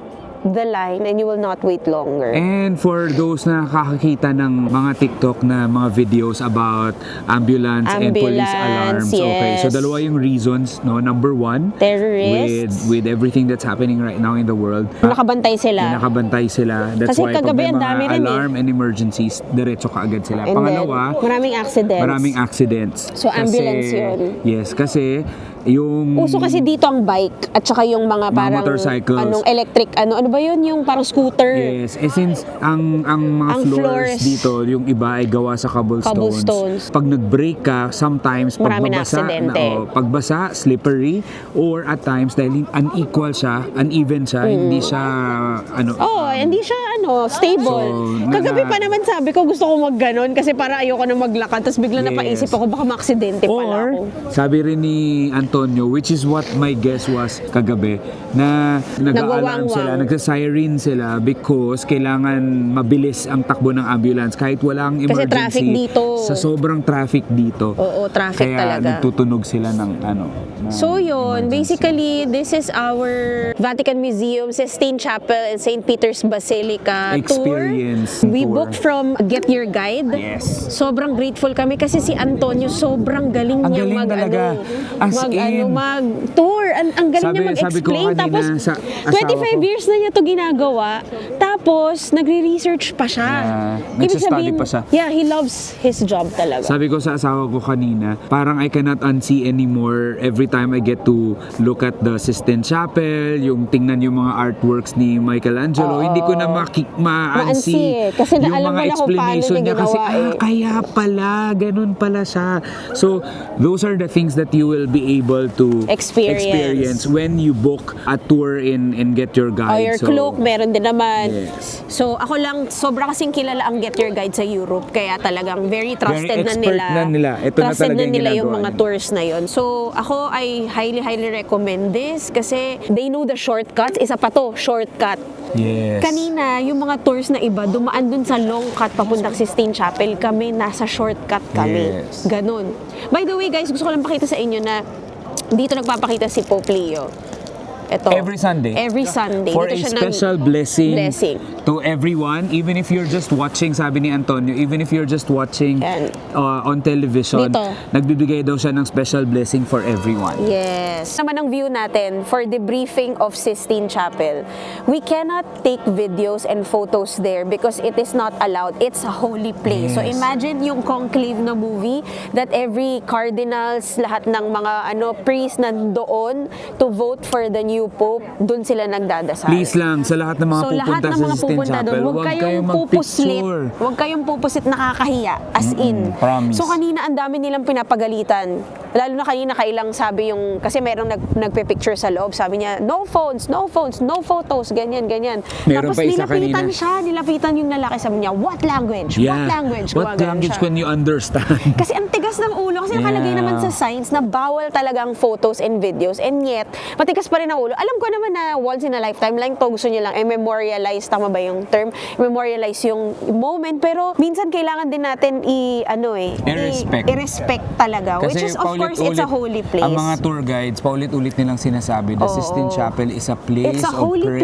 the line and you will not wait longer. And for those na nakakakita ng mga TikTok na mga videos about ambulance and police alarms. Okay, so yes. dalawa yung reasons, no? Number one, Terrorists. with everything that's happening right now in the world. Nakabantay sila. Nakabantay sila. That's Kasi why pag kagabi may ang dami mga rin alarm and emergencies, diretso kaagad sila. And Pangalawa, then, maraming accidents. maraming accidents. So, ambulance yun. Yes, kasi yung... Uso kasi dito ang bike at saka yung mga parang motorcycles. anong electric, ano ba yun? Yung parang scooter. Yes, since ang mga Ang floors floors. dito, yung iba ay gawa sa cobblestones. Pag nag-brake ka, sometimes pag Maraming mabasa, aksidente. pagbasa, slippery, or at times dahil unequal siya, uneven siya, hindi siya Hindi siya stable. So, Kagabi pa naman sabi ko gusto ko magganon kasi para ayoko na maglakad tapos bigla Yes. napaisip ako baka maaksidente pala ako. Or, sabi rin ni Antonio, which is what my guess was kagabi, na nag-a-alarm Nagwawangwang. sila, nagsa-siren sila because kailangan mabilis ang takbo ng ambulance kahit walang Kasi emergency. traffic dito. Sa sobrang traffic dito. Oo, traffic Kaya talaga. nagtutunog sila ng So yun, emergency. basically, this is our Vatican Museum, Sistine Chapel, and St. Peter's Basilica Experience tour. We tour. booked from Get Your Guide. Yes. Sobrang grateful kami kasi si Antonio sobrang galing Ang niyang galing talaga. As in, mag-tour. Ang galing niya sabi ko mag-explain. kanina Tapos, sa asawa 25 ko. years na niya to ginagawa. Tapos, nagre-research pa siya. Yeah. Ibig Nagsa-study sabihin, pa siya. yeah, he loves his job talaga. Sabi ko sa asawa ko kanina, parang I cannot unsee anymore every time I get to look at the Sistine Chapel, yung tingnan yung mga artworks ni Michelangelo, hindi ko na ma-unsee Ma-unsee, kasi yung alam mga mo na kung paano explanation niya niya kasi, ginawa eh. kaya pala, ganun pala siya. So, those are the things that you will be able to Experience. when you book a tour in Get Your Guide. O your So, cloak, meron din naman. Yes. So, ako lang, sobra kasing kilala ang Get Your Guide sa Europe, kaya talagang very trusted na expert nila. na nila. Ito na trusted talaga na yung nila yung ginagawa mga nila. tours na yon. So, ako ay highly recommend this kasi they know the shortcuts. Isa pa to, shortcut. Yes. Kanina, yung mga tours na iba, dumaan dun sa long cut papuntang Sistine Chapel. Kami, nasa shortcut kami. Yes. Ganon. By the way, guys, gusto ko lang pakita sa inyo na dito nagpapakita si Pope Leo. Ito. Every Sunday. Every Sunday. For a Dito siya special blessing to blessing. everyone, even if you're just watching, sabi ni Antonio, even if you're just watching Yan. on television, Dito. nagbibigay daw siya ng special blessing for everyone. Yes. Naman ang view natin for the briefing of Sistine Chapel. We cannot take videos and photos there because it is not allowed. It's a holy place. So Yes. imagine yung conclave na movie that every cardinals, lahat ng mga priests nandoon to vote for the new pope, dun sila nagdadasal. Please lang, sa lahat ng mga So pupunta lahat ng sa mga Sistine pupunta Chapel, doon, huwag kayong mag-picture. Huwag kayong pupusit nakakahiya, as in. promise. So kanina ang dami nilang pinapagalitan. Lalo na kanina kailang sabi yung, kasi merong nagpe-picture sa loob, sabi niya, no phones, no photos, ganyan. Meron Tapos pa isa nilapitan kanina. nilapitan yung lalaki, sabi niya, what language? Yeah. What language? What Gumagano language siya. can you understand? Kasi ang tigas ng ulo. Kasi nakalagay Yeah. naman sa signs na bawal talagang photos and videos. And yet, matigas pa rin ang ulo. Alam ko naman na once in a lifetime lang to, gusto niyo lang memorialize, tama ba yung term? Memorialize yung moment. Pero minsan kailangan din natin I-respect. i-respect talaga. Which is, of course, it's a holy place. Ang mga tour guides, paulit-ulit nilang sinasabi, the Sistine Chapel is a place It's a of holy prayer.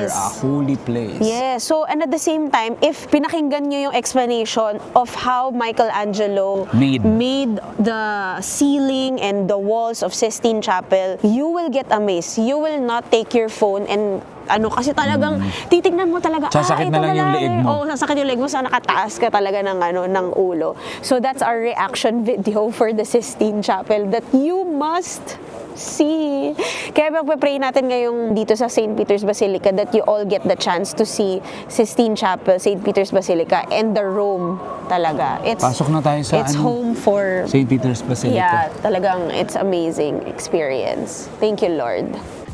place. A holy place. Yeah, so and at the same time, if pinakinggan nyo yung explanation of how Michelangelo made the ceiling and the walls of Sistine Chapel, you will get amazed. You will not take your phone and kasi talagang titignan mo talaga, Sasakit ito na lang yung lalaki. leeg mo. Oo, sasakit yung leeg mo, sa nakataas ka talaga ng ulo. So that's our reaction video for the Sistine Chapel that you must see. Kaya magpe-pray natin ngayong dito sa St. Peter's Basilica that you all get the chance to see Sistine Chapel, St. Peter's Basilica, and the Rome talaga. Pasok na tayo sa It's home for... St. Peter's Basilica. Yeah, talagang it's amazing experience. Thank you, Lord.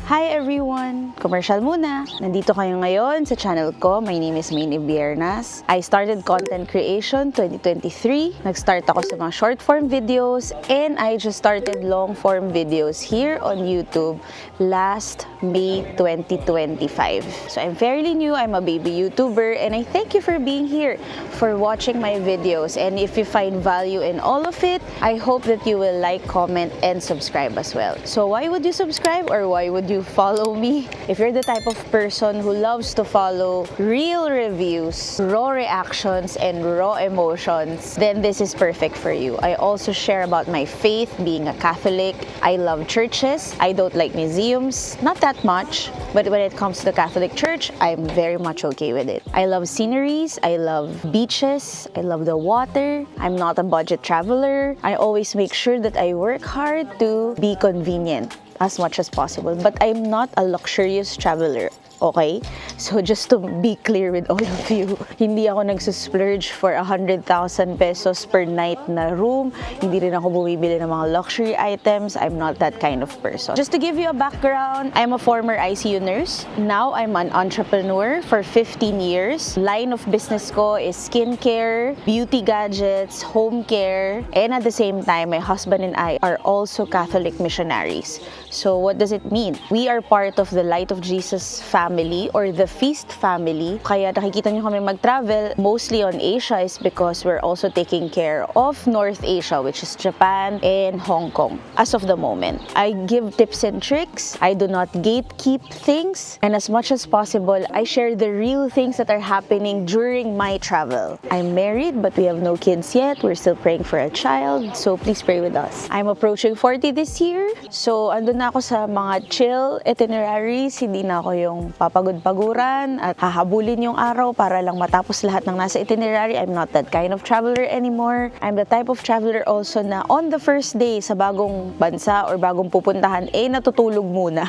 Hi everyone! Commercial muna! Nandito kayo ngayon sa channel ko. My name is Maine Ibiernas. I started content creation 2023. Nag-start ako sa mga short form videos and I just started long form videos here on YouTube last May 2025. So I'm fairly new. I'm a baby YouTuber and I thank you for being here, for watching my videos. And if you find value in all of it, I hope that you will like, comment, and subscribe as well. So why would you subscribe or why would you to follow me. If you're the type of person who loves to follow real reviews, raw reactions, and raw emotions, then this is perfect for you. I also share about my faith, being a Catholic. I love churches. I don't like museums, not that much, but when it comes to the Catholic Church, I'm very much okay with it. I love sceneries. I love beaches. I love the water. I'm not a budget traveler. I always make sure that I work hard to be convenient as much as possible, but I'm not a luxurious traveler. Okay? So just to be clear with all of you, hindi ako nagsusplurge for 100,000 pesos per night na room. Hindi rin ako bumibili ng mga luxury items. I'm not that kind of person. Just to give you a background, I'm a former ICU nurse. Now I'm an entrepreneur for 15 years. Line of business ko is skincare, beauty gadgets, home care, and at the same time, my husband and I are also Catholic missionaries. So what does it mean? We are part of the Light of Jesus family or the Feast family. Kaya nakikita nyo kami mag-travel mostly on Asia is because we're also taking care of North Asia, which is Japan and Hong Kong as of the moment. I give tips and tricks. I do not gatekeep things. And as much as possible, I share the real things that are happening during my travel. I'm married, but we have no kids yet. We're still praying for a child, so please pray with us. I'm approaching 40 this year, so andun na ako sa mga chill itineraries. Hindi na ako yung papagod-paguran at hahabulin yung araw para lang matapos lahat ng nasa itinerary. I'm not that kind of traveler anymore. I'm the type of traveler also na on the first day sa bagong bansa or bagong pupuntahan, natutulog muna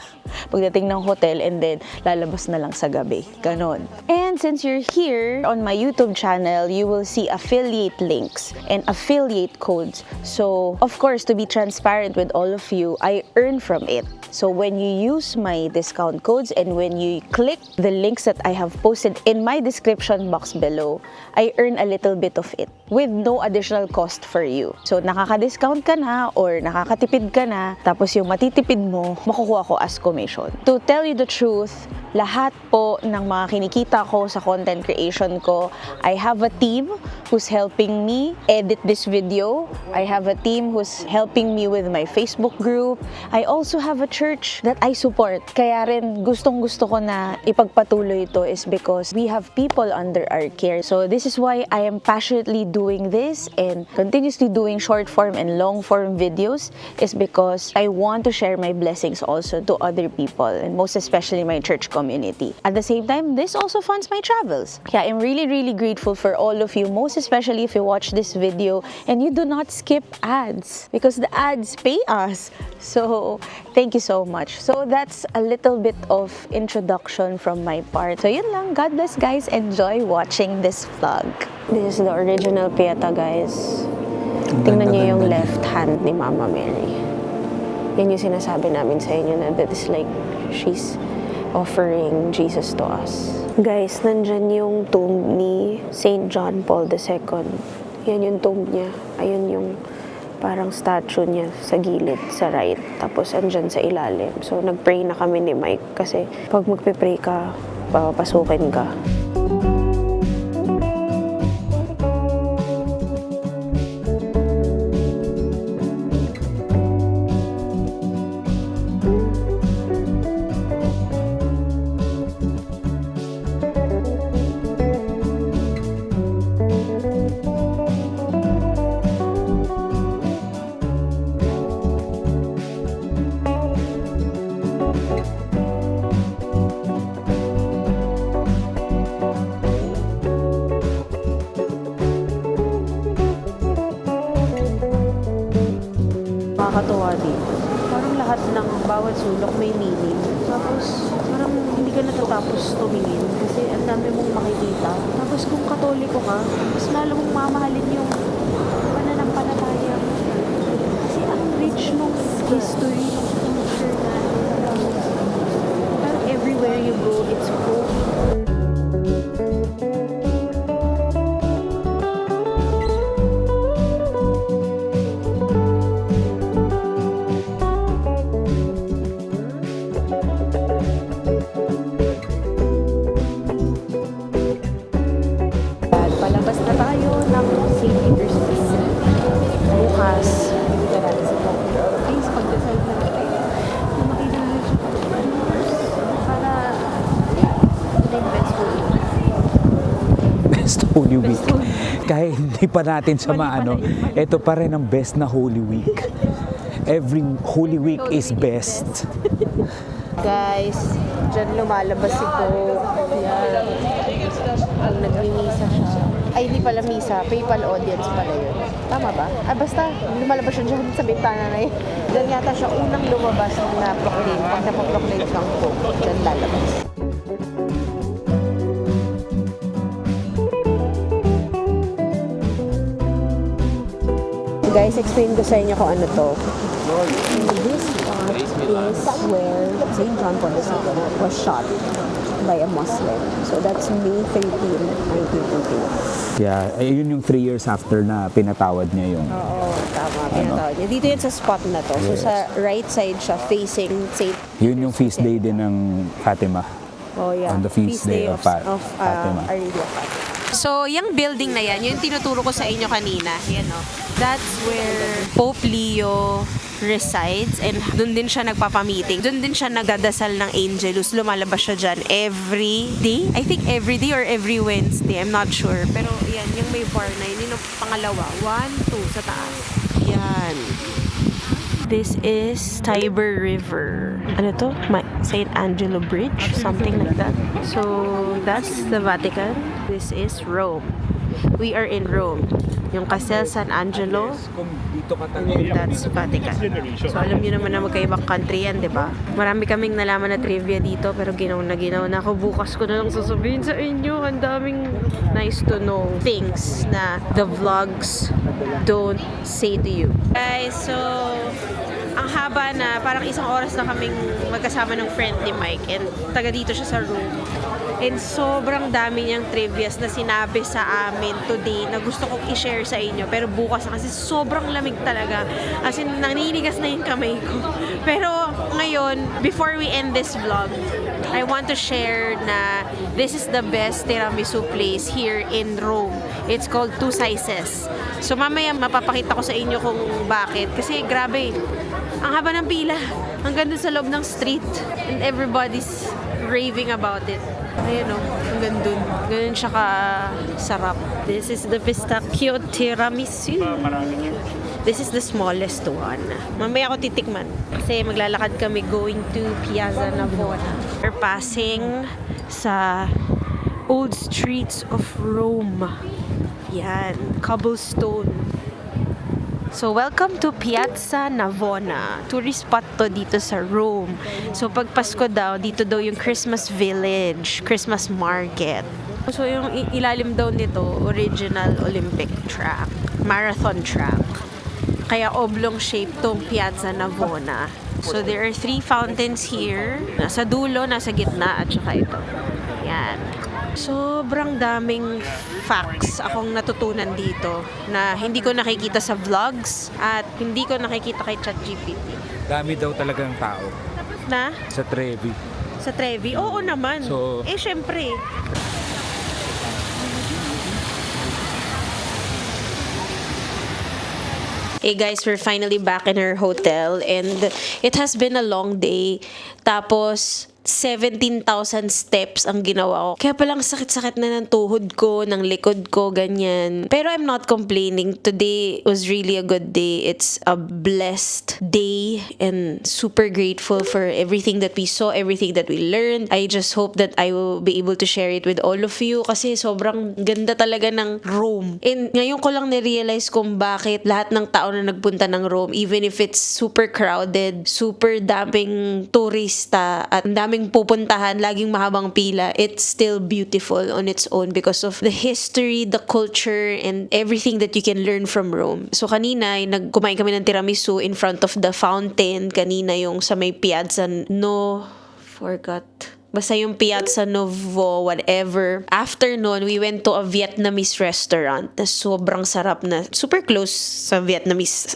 pagdating ng hotel and then lalabas na lang sa gabi. Ganon. And since you're here on my YouTube channel, you will see affiliate links and affiliate codes. So, of course, to be transparent with all of you, I earn from it. So when you use my discount codes and when you click the links that I have posted in my description box below, I earn a little bit of it with no additional cost for you. So nakaka-discount ka na or nakakatipid ka na, tapos yung matitipid mo, makukuha ko as commission. To tell you the truth, lahat po ng mga kinikita ko sa content creation ko, I have a team who's helping me edit this video. I have a team who's helping me with my Facebook group. I also have a church that I support. Kaya rin gustong-gusto ko na ipagpatuloy ito is because we have people under our care. So this is why I am passionately doing this and continuously doing short form and long form videos is because I want to share my blessings also to other people and most especially my church community. At the same time, this also funds my travels. Yeah, I'm really, really grateful for all of you, most especially if you watch this video and you do not skip ads because the ads pay us. So thank you so much. So that's a little bit of introduction from my part. So yun lang. God bless guys. Enjoy watching this vlog. This is the original Pieta, guys. Tingnan niyo yung left hand ni Mama Mary. Yan yung sinasabi namin sa inyo na that is like she's offering Jesus to us. Guys, nandyan yung tomb ni Saint John Paul II. Yan yung tomb niya. Ayun yung parang statue niya sa gilid, sa right. Tapos andyan sa ilalim. So nagpray na kami ni Mike kasi pag magpe-pray ka, papapasukin ka. Nakakatuwa dito. Parang lahat ng bawat sulok may meaning. Tapos parang hindi ka natatapos tumingin kasi ang dami mong makikita. Tapos kung Katoliko ka, mas lalo mong mamahalin yung pananampalataya mo. Kasi ang rich nung history, ng culture na parang everywhere you go, it's full. Palabas na tayo ng St. Peter's Basilica. Bukas, dito natin sa Please, pagdasal na. Holy Week. Kahit hindi pa natin sa maano, ito pa rin ang best na Holy Week. Every Holy Week is best. Guys, dyan lumalabas si Pope. Yan. Pag nagmimisa siya. Ay, hindi pala misa. PayPal audience pala yun. Tama ba? Ah, basta lumalabas siya dyan sa bintana na yun. Dyan yata siya unang lumabas na proclaim. Pag napaproclaim kang Pope, dyan lalabas. Guys, explain ko sa inyo kung ano to. This spot is where St. John Paul II was shot by a Muslim. So that's May 13, 1921. Yeah, yun yung 3 years after na pinatawad niya yung... Oo, tama. Pinatawad niya. Dito yun sa spot na to. So sa right side siya, facing St. Yun yung feast day din ng Fatima. Oh yeah. On the feast day of Fatima. Our Lady of Fatima. So, yung building na yan, yung tinuturo ko sa inyo kanina, yan o. That's where Pope Leo resides and doon din siya nagpapamiting. Doon din siya nagdadasal ng Angelus. Lumalabas siya dyan every day. I think every day or every Wednesday. I'm not sure. Pero yan, yung may bar na yun, yung pangalawa. 1, 2 sa taas. Yan. This is Tiber River. Ano to? St. Angelo Bridge? Something like that. So, that's the Vatican. This is Rome. We are in Rome. Yung Castel San Angelo, and that's Vatican. So, alam niyo naman na magkaibang country yan, di ba? Marami kaming nalaman na trivia dito, pero ginaw na ako. Bukas ko na lang sasabihin sa inyo. Ang daming nice to know things na the vlogs don't say to you. Guys, so, ang haba na, parang isang oras na kaming magkasama ng friend ni Mike and taga dito siya sa room. And sobrang dami niyang trivias na sinabi sa amin today na gusto kong i-share sa inyo. Pero bukas na kasi sobrang lamig talaga. As in, naninigas na yung kamay ko. Pero ngayon, before we end this vlog, I want to share na this is the best tiramisu place here in Rome. It's called Two Sizes. So mamaya mapapakita ko sa inyo kung bakit. Kasi grabe, ang haba ng pila. Hanggang dun sa loob ng street. And everybody's raving about it. Ayan o, hanggang dun. Ganun siya ka-sarap. This is the pistachio tiramisu. This is the smallest one. Mamaya ako titikman. Kasi maglalakad kami going to Piazza Navona. We're passing sa old streets of Rome. Yan, cobblestone. So, welcome to Piazza Navona. Tourist spot to dito sa Rome. So, pag Pasko daw, dito daw yung Christmas Village, Christmas Market. So, yung ilalim daw nito, original Olympic track, marathon track. Kaya oblong shape tong Piazza Navona. So, there are 3 fountains here. Nasa dulo, nasa gitna, at saka ito. Yan. Sobrang daming facts akong natutunan dito na hindi ko nakikita sa vlogs at hindi ko nakikita kay ChatGPT. Dami daw talagang tao Na? sa Trevi. Sa Trevi? Oo naman. So, Syempre. Hey guys, we're finally back in our hotel and it has been a long day. Tapos, 17,000 steps ang ginawa ko. Kaya palang sakit-sakit na ng tuhod ko, ng likod ko, ganyan. Pero I'm not complaining. Today was really a good day. It's a blessed day and super grateful for everything that we saw, everything that we learned. I just hope that I will be able to share it with all of you kasi sobrang ganda talaga ng Rome. And ngayon ko lang na-realize kung bakit lahat ng tao na nagpunta ng Rome, even if it's super crowded, super daming turista, at daming pupuntahan, laging mahabang pila, it's still beautiful on its own because of the history, the culture, and everything that you can learn from Rome. So kanina, kumain kami ng tiramisu in front of the fountain. Kanina yung sa may Piazza Basta yung Piazza Novo, whatever. After nun, we went to a Vietnamese restaurant na sobrang sarap na, super close sa Vietnamese,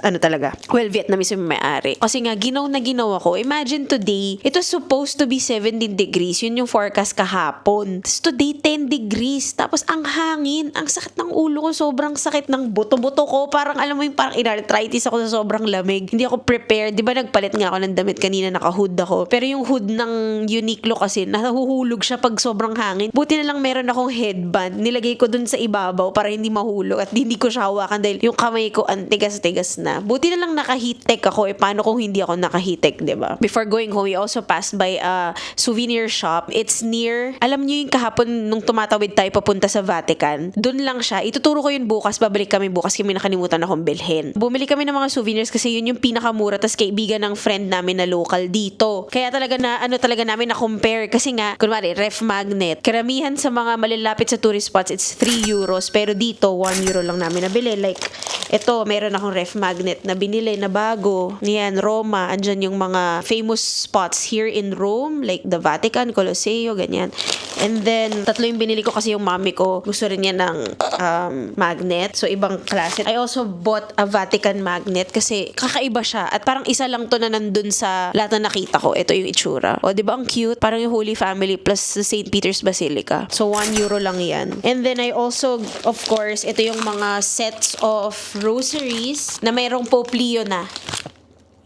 Vietnamese yung may-ari. Kasi nga, ginaw na ginaw ako. Imagine today, it was supposed to be 17 degrees. Yun yung forecast kahapon. Tapos today, 10 degrees. Tapos ang hangin, ang sakit ng ulo ko, sobrang sakit ng buto-buto ko. Parang, alam mo yung parang inarthritis ako sa sobrang lamig. Hindi ako prepared. Di ba nagpalit nga ako ng damit kanina, naka-hood ako. Pero yung hood ng Uniqlo kasi, din. Nahuhulog siya pag sobrang hangin. Buti na lang meron akong headband. Nilagay ko dun sa ibabaw para hindi mahulog at hindi ko siya hawakan dahil yung kamay ko ang tigas-tigas na. Buti na lang naka-heat tech ako. Paano kung hindi ako naka-heat tech, diba? Before going home, we also passed by a souvenir shop. It's near, alam niyo yung kahapon nung tumatawid tayo papunta sa Vatican. Doon lang siya. Ituturo ko yun bukas. Babalik kami bukas kasi may nakalimutan akong bilhin. Bumili kami ng mga souvenirs kasi yun yung pinakamura tas kaibigan ng friend namin na local dito. Kaya talaga talaga namin na-compare kasi nga, kunwari, ref magnet. Karamihan sa mga malalapit sa tourist spots, it's 3 euros. Pero dito, 1 euro lang namin nabili. Like, ito, meron akong ref magnet na binili na bago. Yan, Roma. Andyan yung mga famous spots here in Rome, like the Vatican, Colosseo, ganyan. And then, tatlo yung binili ko kasi yung mami ko gusto rin niya ng magnet. So, ibang klase. I also bought a Vatican magnet kasi kakaiba siya. At parang isa lang to na nandun sa lahat na nakita ko. Ito yung itsura. O, di ba ang cute? Parang yung Holy Family plus the St. Peter's Basilica. So, 1 euro lang yan. And then, I also, of course, ito yung mga sets of rosaries na mayroong Pope Leo na.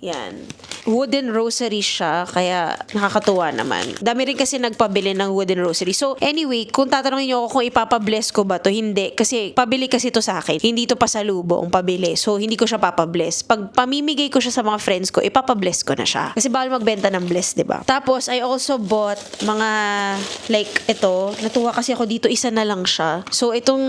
Yan. Wooden rosary siya, kaya nakakatuwa naman. Dami rin kasi nagpabili ng wooden rosary. So, anyway, kung tatanungin niyo ako kung ipapabless ko ba to, hindi. Kasi, pabili kasi to sa akin. Hindi to pasalubong, pabili. So, hindi ko siya papabless. Pag pamimigay ko siya sa mga friends ko, ipapabless ko na siya. Kasi bawal magbenta ng bless, diba? Tapos, I also bought mga, like, ito. Natuwa kasi ako dito, isa na lang siya. So, itong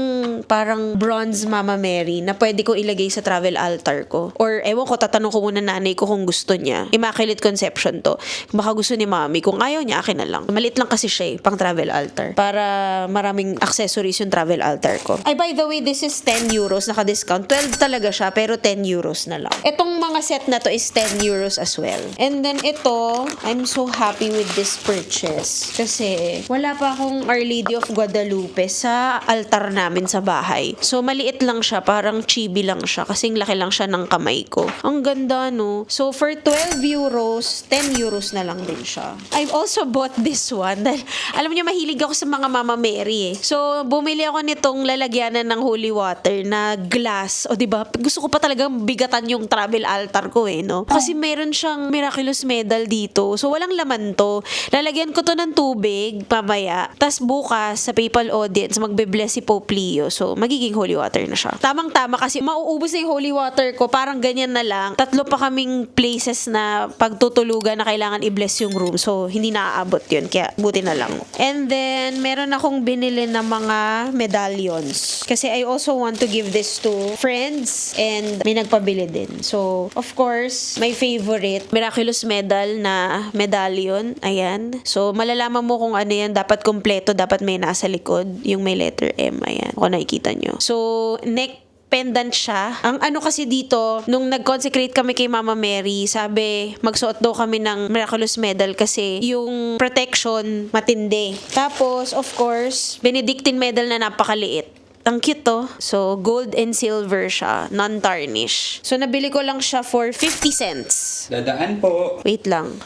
parang bronze Mama Mary na pwede ko ilagay sa travel altar ko. Or, ewan ko, tatanong ko muna nanay ko kung gusto niya. Immaculate Conception to. Baka gusto ni mami. Kung ayaw niya, akin na lang. Maliit lang kasi siya pang travel altar. Para maraming accessories yung travel altar ko. Ay, by the way, this is 10 euros. Naka-discount. 12 talaga siya, pero 10 euros na lang. Itong mga set na to is 10 euros as well. And then ito, I'm so happy with this purchase. Kasi wala pa akong Our Lady of Guadalupe sa altar namin sa bahay. So, maliit lang siya. Parang chibi lang siya. Kasing laki lang siya ng kamay ko. Ang ganda, no? So, for 12 euros, 10 euros na lang din siya. I've also bought this one. Dahil, alam niyo, mahilig ako sa mga Mama Mary. So, bumili ako nitong lalagyanan ng holy water na glass. O, diba? Gusto ko pa talagang bigatan yung travel altar ko no? Kasi meron siyang miraculous medal dito. So, walang laman to. Lalagyan ko to ng tubig, mamaya. Tas bukas, sa papal audience, magbe-bless si Pope Leo. So, magiging holy water na siya. Tamang-tama kasi mauubos na yung holy water ko. Parang ganyan na lang. Tatlo pa kaming places na pagtutulugan na kailangan i-bless yung room. So, hindi naaabot yun. Kaya, buti na lang. And then, meron akong binili na mga medallions. Kasi I also want to give this to friends and may nagpabili din. So, of course, my favorite, miraculous medal na medallion. Ayan. So, malalaman mo kung ano yan. Dapat kompleto. Dapat may nasa likod. Yung may letter M. Ayan. Kung nakikita nyo. So, neck pendant siya. Ang ano kasi dito, nung nag-consecrate kami kay Mama Mary, sabi, magsuot daw kami ng miraculous medal kasi yung protection matindi. Tapos, of course, Benedictine medal na napakaliit. Ang cute to. So, gold and silver siya. Non-tarnish. So, nabili ko lang siya for 50 cents. Dadaan po. Wait lang.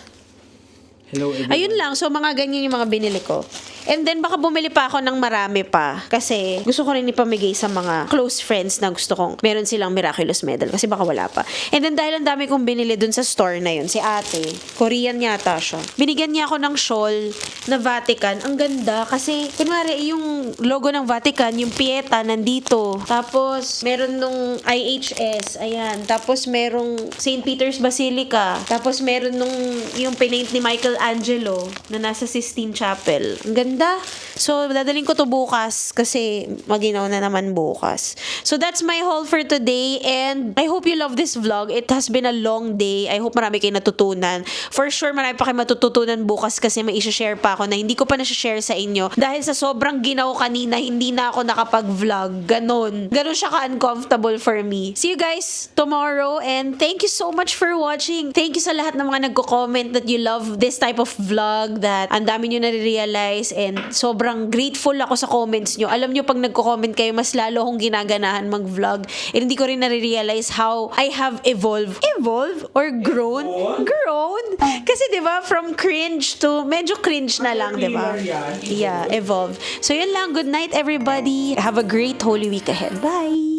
Hello everyone. Ayun lang. So, mga ganyan yung mga binili ko. And then, baka bumili pa ako ng marami pa. Kasi, gusto ko rin ipamigay sa mga close friends na gusto kong meron silang miraculous medal. Kasi baka wala pa. And then, dahil ang dami kong binili dun sa store na yun, si ate, Korean yata siya. Binigyan niya ako ng shawl na Vatican. Ang ganda. Kasi, kunwari, yung logo ng Vatican, yung Pieta, nandito. Tapos, meron nung IHS. Ayan. Tapos, merong St. Peter's Basilica. Tapos, meron nung yung pinaint ni Michelangelo na nasa Sistine Chapel. Ang ganda. So, dadaling ko to bukas kasi maginaw na naman bukas. So, that's my haul for today and I hope you love this vlog. It has been a long day. I hope marami kayo natutunan. For sure, marami pa kayo matututunan bukas kasi may isa-share pa ako na hindi ko pa na-share sa inyo. Dahil sa sobrang ginaw kanina, hindi na ako nakapag-vlog. Ganon siya ka-uncomfortable for me. See you guys tomorrow and thank you so much for watching. Thank you sa lahat ng mga nagko-comment that you love this type of vlog, that ang dami nyo nare-realize and sobrang grateful ako sa comments nyo. Alam nyo, pag nagko-comment kayo, mas lalo akong ginaganahan mag-vlog. And hindi ko rin nare-realize how I have evolved or grown? Kasi diba, from cringe to medyo cringe na lang, diba? Yeah, evolve. So yun lang. Good night, everybody. Have a great Holy Week ahead. Bye!